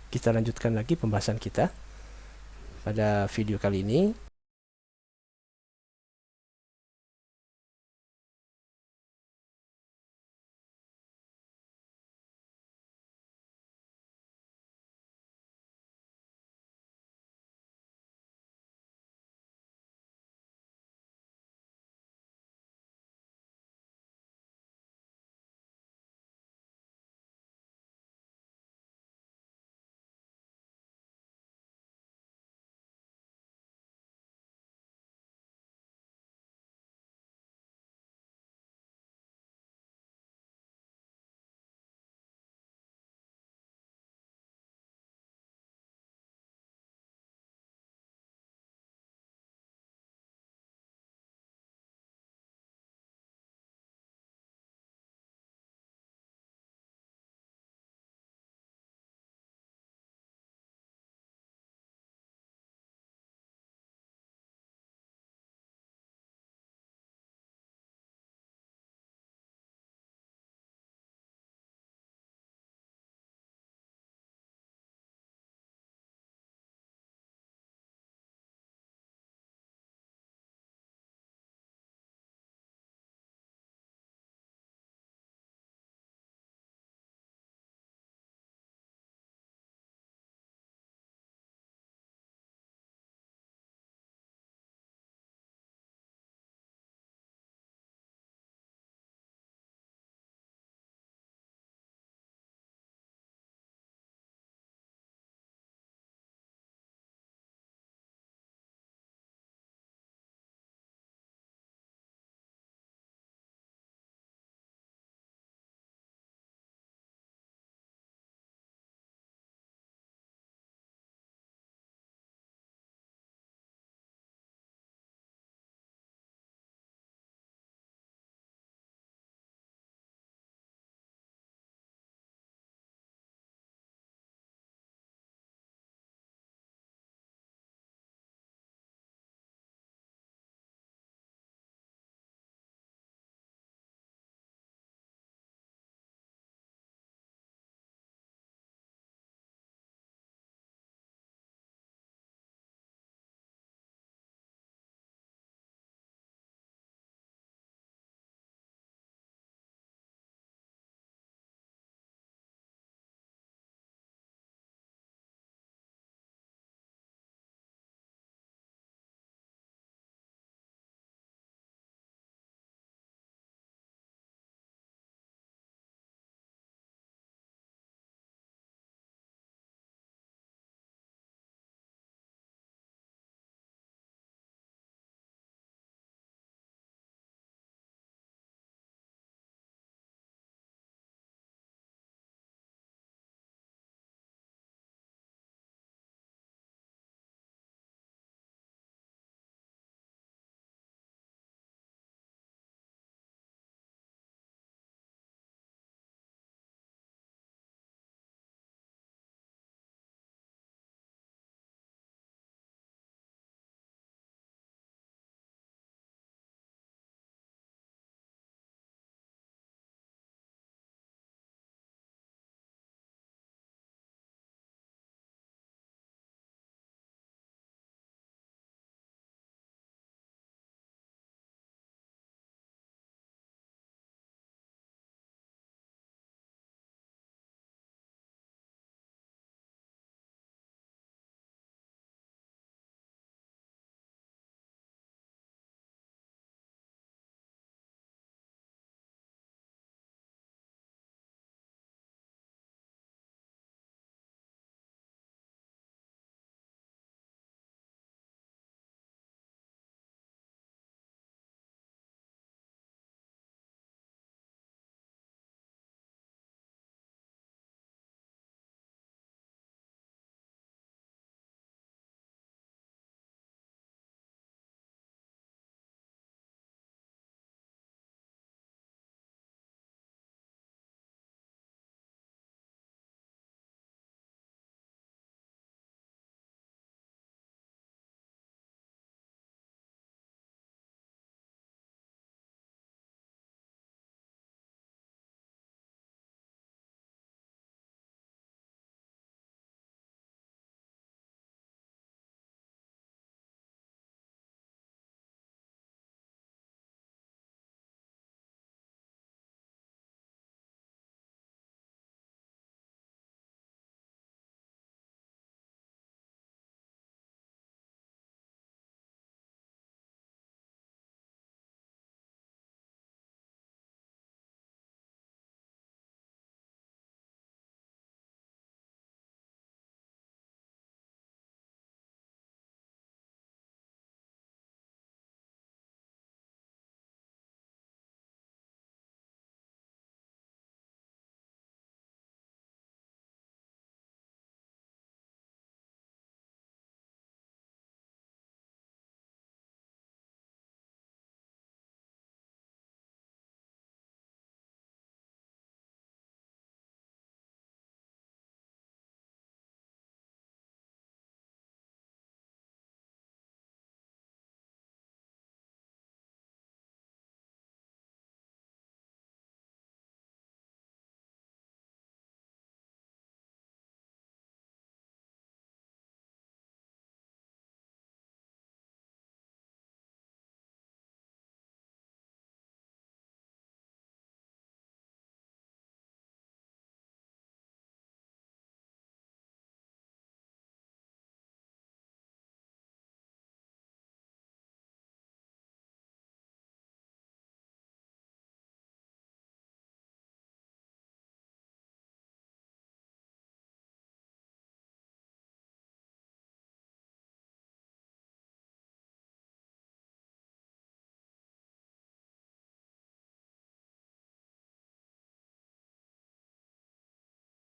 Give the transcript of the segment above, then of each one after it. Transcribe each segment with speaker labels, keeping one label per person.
Speaker 1: kita lanjutkan lagi pembahasan kita pada video kali ini.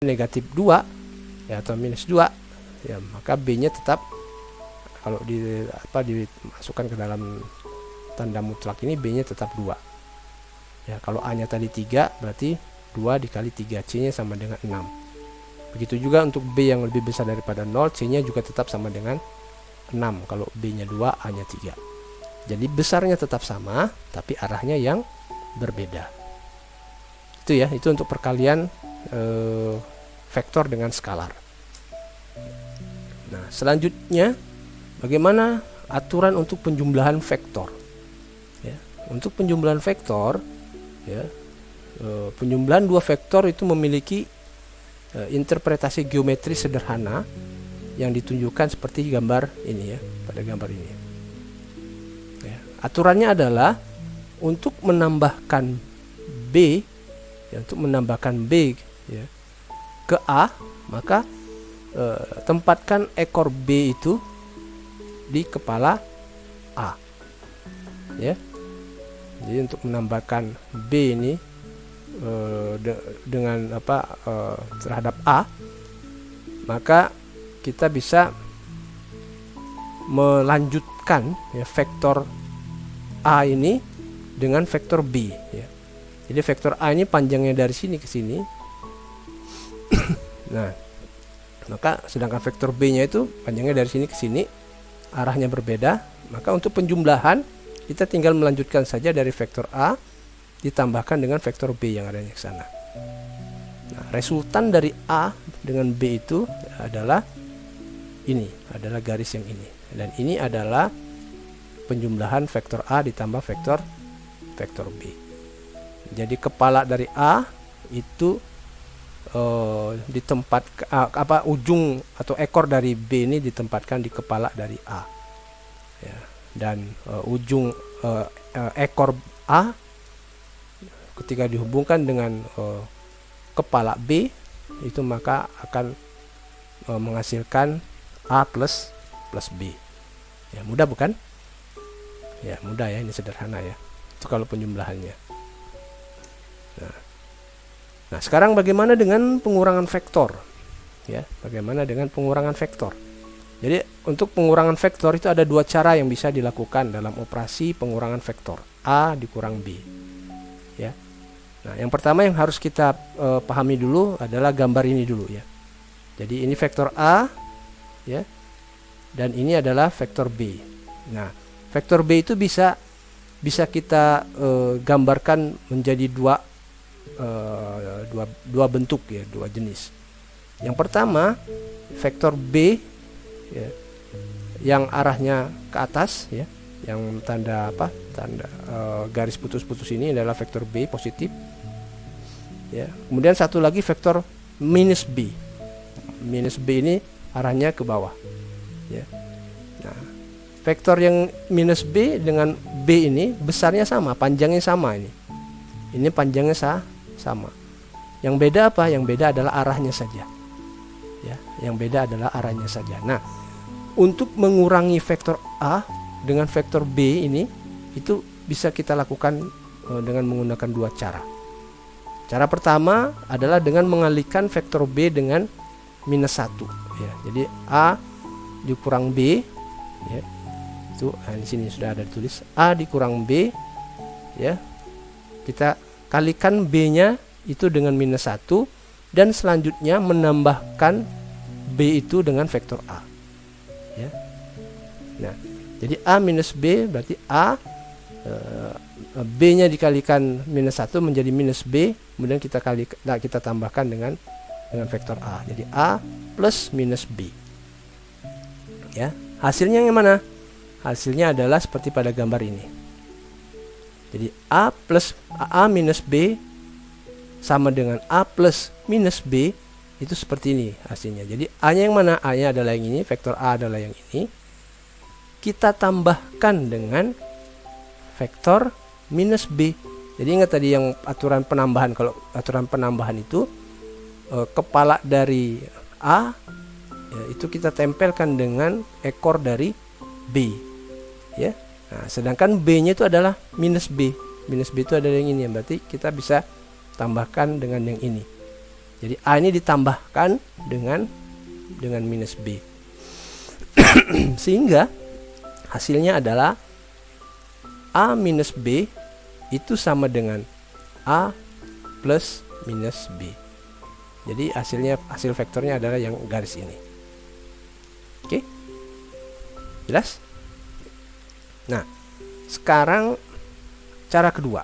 Speaker 1: negatif 2 ya, atau minus 2 ya, maka B-nya tetap kalau dimasukkan ke dalam tanda mutlak ini B-nya tetap 2 ya. Kalau A-nya tadi 3 berarti 2 dikali 3, C-nya sama dengan 6. Begitu juga untuk B yang lebih besar daripada 0, C-nya juga tetap sama dengan 6. Kalau B-nya 2, A-nya 3. Jadi besarnya tetap sama, tapi arahnya yang berbeda. Itu ya, itu untuk perkalian vektor dengan skalar. Nah, selanjutnya bagaimana aturan untuk penjumlahan vektor? Ya, untuk penjumlahan vektor, ya, penjumlahan dua vektor itu memiliki interpretasi geometri sederhana yang ditunjukkan seperti gambar ini ya, pada gambar ini. Ya, aturannya adalah untuk menambahkan B, ya, untuk menambahkan B ya, ke A, maka tempatkan ekor B itu di kepala A ya. Jadi untuk menambahkan B ini dengan terhadap A, maka kita bisa melanjutkan ya, vektor A ini dengan vektor B ya. Jadi vektor A ini panjangnya dari sini ke sini. Nah, maka sedangkan vektor B-nya itu panjangnya dari sini ke sini, arahnya berbeda. Maka untuk penjumlahan kita tinggal melanjutkan saja dari vektor A ditambahkan dengan vektor B yang adanya ke sana. Nah, resultan dari A dengan B itu adalah ini, adalah garis yang ini. Dan ini adalah penjumlahan vektor A ditambah vektor B. Jadi kepala dari A itu di tempat ujung atau ekor dari B ini ditempatkan di kepala dari A ya. Dan ujung ekor A ketika dihubungkan dengan kepala B itu maka akan menghasilkan A plus B ya. Mudah bukan? Ya mudah ya, ini sederhana ya, itu kalau penjumlahannya. Nah, sekarang bagaimana dengan pengurangan vektor? Ya, bagaimana dengan pengurangan vektor? Jadi, untuk pengurangan vektor itu ada dua cara yang bisa dilakukan dalam operasi pengurangan vektor. A dikurang B. Ya. Nah, yang pertama yang harus kita pahami dulu adalah gambar ini dulu ya. Jadi, ini vektor A ya. Dan ini adalah vektor B. Nah, vektor B itu bisa kita gambarkan menjadi dua bentuk ya, dua jenis. Yang pertama vektor B ya, yang arahnya ke atas ya, yang tanda garis putus-putus ini adalah vektor B positif ya. Kemudian satu lagi vektor minus B. Minus B ini arahnya ke bawah ya. Nah, vektor yang minus B dengan B ini besarnya sama, panjangnya sama ini. Ini panjangnya sama. Yang beda apa? Yang beda adalah arahnya saja. Ya, yang beda adalah arahnya saja. Nah, untuk mengurangi vektor A dengan vektor B ini itu bisa kita lakukan dengan menggunakan dua cara. Cara pertama adalah dengan mengalihkan vektor B dengan minus 1 ya. Jadi A dikurang B ya. Itu di sini sudah ada ditulis A dikurang B ya. Kita kalikan B-nya itu dengan minus 1 dan selanjutnya menambahkan B itu dengan vektor A ya. Nah, jadi A minus B berarti B-nya dikalikan minus 1 menjadi minus B, kemudian kita tambahkan dengan vektor A. Jadi A plus minus B ya. Hasilnya yang mana? Hasilnya adalah seperti pada gambar ini. Jadi A minus B sama dengan A plus minus B, itu seperti ini hasilnya. Jadi A-nya yang mana? A-nya adalah yang ini, vektor A adalah yang ini. Kita tambahkan dengan vektor minus B. Jadi ingat tadi yang aturan penambahan. Kalau aturan penambahan itu kepala dari A ya, itu kita tempelkan dengan ekor dari B ya. Nah, sedangkan B-nya itu adalah minus B. Minus B itu adalah yang ini, berarti kita bisa tambahkan dengan yang ini. Jadi A ini ditambahkan dengan minus B. Sehingga hasilnya adalah A minus B itu sama dengan A plus minus B. Jadi hasil vektornya adalah yang garis ini. Oke? Jelas? Nah, sekarang cara kedua.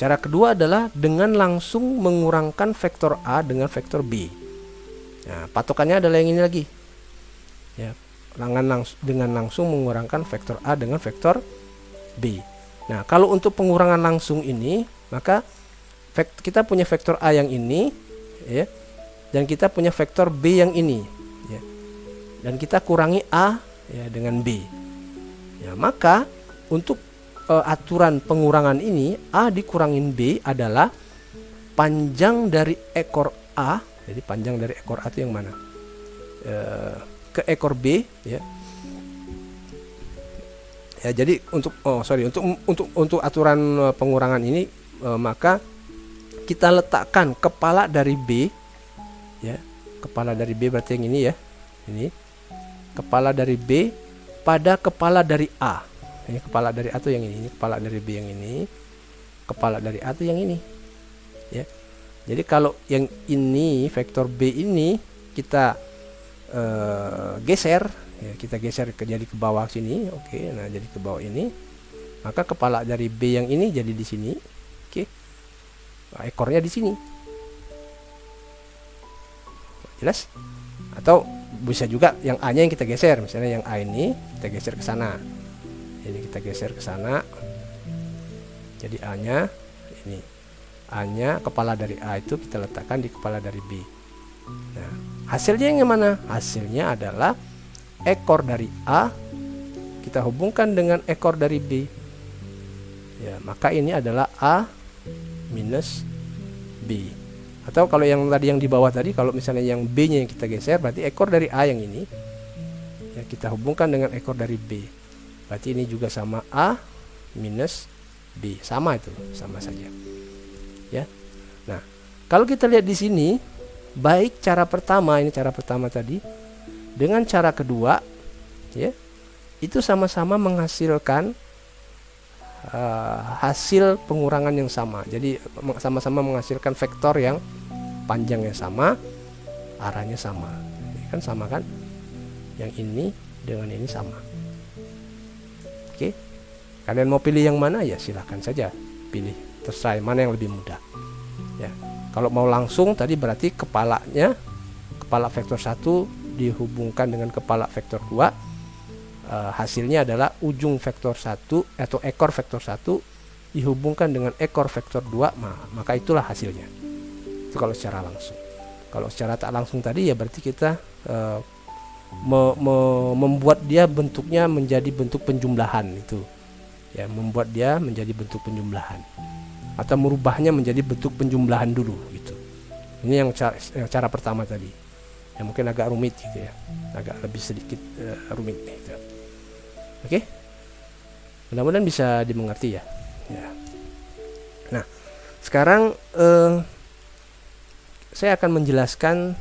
Speaker 1: Cara kedua adalah dengan langsung mengurangkan vektor A dengan vektor B. Nah, patokannya adalah yang ini lagi. Ya, dengan langsung mengurangkan vektor A dengan vektor B. Nah, kalau untuk pengurangan langsung ini, maka kita punya vektor A yang ini, ya, dan kita punya vektor B yang ini, ya, dan kita kurangi A, ya, dengan B. Ya, maka untuk aturan pengurangan ini, A dikurangin B adalah panjang dari ekor A. Jadi panjang dari ekor A itu yang mana? Ke ekor B, ya. Ya, jadi untuk aturan pengurangan ini, maka kita letakkan kepala dari B, ya, kepala dari B berarti yang ini, ya, ini kepala dari B pada kepala dari A. Ini kepala dari A itu yang ini kepala dari B yang ini, kepala dari A itu yang ini, ya. Jadi kalau yang ini vektor B ini kita geser, ya, kita geser jadi ke bawah sini, oke. Nah, jadi ke bawah ini, maka kepala dari B yang ini jadi di sini, oke. Nah, ekornya di sini, jelas? Atau bisa juga yang A-nya yang kita geser, misalnya yang A ini kita geser ke sana, ini kita geser ke sana, jadi A-nya ini, A-nya kepala dari A itu kita letakkan di kepala dari B. Nah, hasilnya yang mana? Hasilnya adalah ekor dari A kita hubungkan dengan ekor dari B. Ya, maka ini adalah A minus B. Atau kalau yang tadi yang di bawah tadi, kalau misalnya yang B-nya yang kita geser, berarti ekor dari A yang ini, ya, kita hubungkan dengan ekor dari B. Berarti ini juga sama A minus B. Sama itu, sama saja. Ya. Nah, kalau kita lihat di sini, baik cara pertama, ini cara pertama tadi, dengan cara kedua, ya, itu sama-sama menghasilkan hasil pengurangan yang sama. Jadi sama-sama menghasilkan vektor yang panjangnya sama, arahnya sama. Ini kan sama kan? Yang ini dengan ini sama. Oke. Kalian mau pilih yang mana, ya silahkan saja pilih, terserah mana yang lebih mudah. Ya. Kalau mau langsung tadi berarti kepala vektor 1 dihubungkan dengan kepala vektor 2. Hasilnya adalah ujung vektor 1 atau ekor vektor 1 dihubungkan dengan ekor vektor 2, maka itulah hasilnya. Itu kalau secara langsung. Kalau secara tak langsung tadi, ya berarti kita membuat dia bentuknya menjadi bentuk penjumlahan itu. Ya, membuat dia menjadi bentuk penjumlahan atau merubahnya menjadi bentuk penjumlahan dulu gitu. Ini yang cara pertama tadi. Ya, mungkin agak rumit gitu ya. Agak lebih sedikit rumit gitu. Oke, mudah-mudahan bisa dimengerti ya. Ya. Nah, sekarang saya akan menjelaskan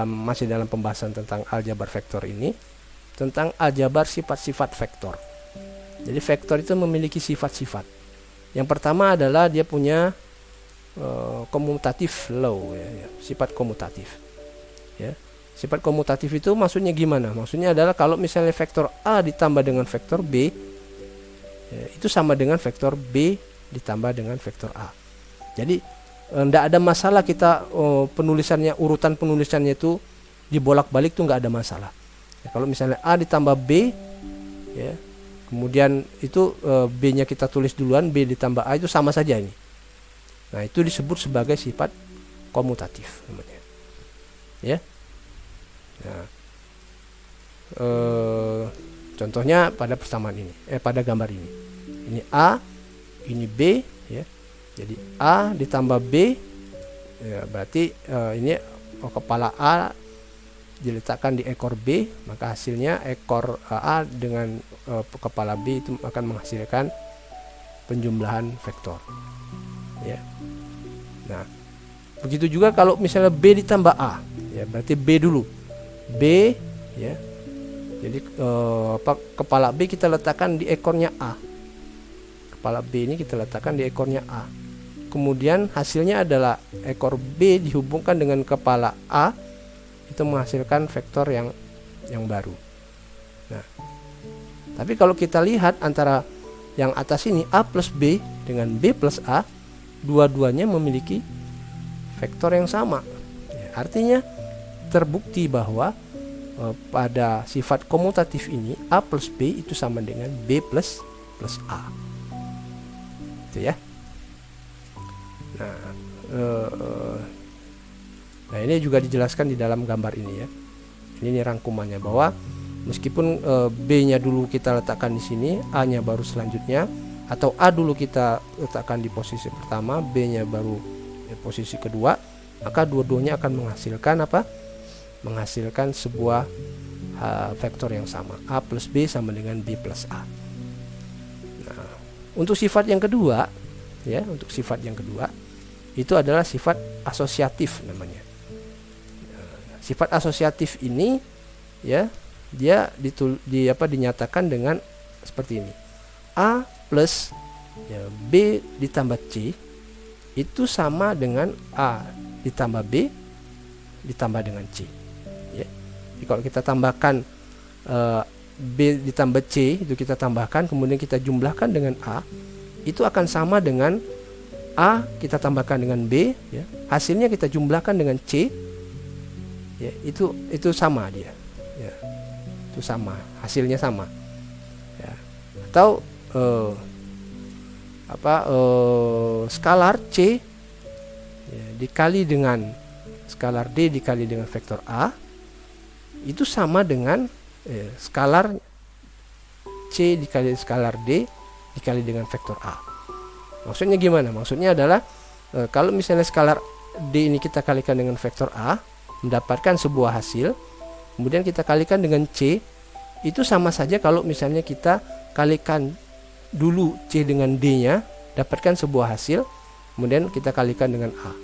Speaker 1: masih dalam pembahasan tentang aljabar vektor ini, tentang aljabar sifat-sifat vektor. Jadi vektor itu memiliki sifat-sifat. Yang pertama adalah dia punya komutatif law, ya, sifat komutatif. Ya. Sifat komutatif itu maksudnya gimana? Maksudnya adalah kalau misalnya vektor A ditambah dengan vektor B, ya, itu sama dengan vektor B ditambah dengan vektor A. Jadi tidak ada masalah kita penulisannya, urutan penulisannya itu dibolak-balik, tuh nggak ada masalah. Ya, kalau misalnya A ditambah B, ya, kemudian itu B-nya kita tulis duluan, B ditambah A, itu sama saja ini. Nah, itu disebut sebagai sifat komutatif namanya. Ya. Nah, contohnya pada persamaan ini, pada gambar ini. Ini A, ini B, ya. Jadi A ditambah B, ya, berarti ini kepala A diletakkan di ekor B, maka hasilnya ekor A dengan kepala B itu akan menghasilkan penjumlahan vektor. Ya. Nah, begitu juga kalau misalnya B ditambah A, ya berarti B dulu. B, ya. Jadi kepala B kita letakkan di ekornya A. Kepala B ini kita letakkan di ekornya A. Kemudian hasilnya adalah ekor B dihubungkan dengan kepala A, itu menghasilkan vektor yang baru. Nah, tapi kalau kita lihat antara yang atas ini A plus B dengan B plus A, dua-duanya memiliki vektor yang sama. Ya, artinya terbukti bahwa pada sifat komutatif ini A plus B itu sama dengan B plus A. Itu ya. Nah, ini juga dijelaskan di dalam gambar ini ya. Ini rangkumannya bahwa meskipun B-nya dulu kita letakkan di sini, A-nya baru selanjutnya, atau A dulu kita letakkan di posisi pertama, B-nya baru di posisi kedua, maka dua-duanya akan menghasilkan apa? Menghasilkan sebuah vektor yang sama. A plus B sama dengan B plus A. Nah, untuk sifat yang kedua, ya, untuk sifat yang kedua itu adalah sifat asosiatif namanya. Nah, sifat asosiatif ini, ya, dia dinyatakan dengan seperti ini. A plus, ya, B ditambah C itu sama dengan A ditambah B ditambah dengan C, ya. Jadi kalau kita tambahkan B ditambah C, itu kita tambahkan kemudian kita jumlahkan dengan A, itu akan sama dengan A kita tambahkan dengan B, ya, hasilnya kita jumlahkan dengan C, ya, itu sama dia, ya, itu sama, hasilnya sama, ya. Atau skalar C, ya, dikali dengan skalar D dikali dengan vektor A, itu sama dengan skalar C dikali skalar D dikali dengan vektor A. Maksudnya gimana? Maksudnya adalah kalau misalnya skalar D ini kita kalikan dengan vektor A, mendapatkan sebuah hasil, kemudian kita kalikan dengan C, itu sama saja kalau misalnya kita kalikan dulu C dengan D-nya, dapatkan sebuah hasil, kemudian kita kalikan dengan A.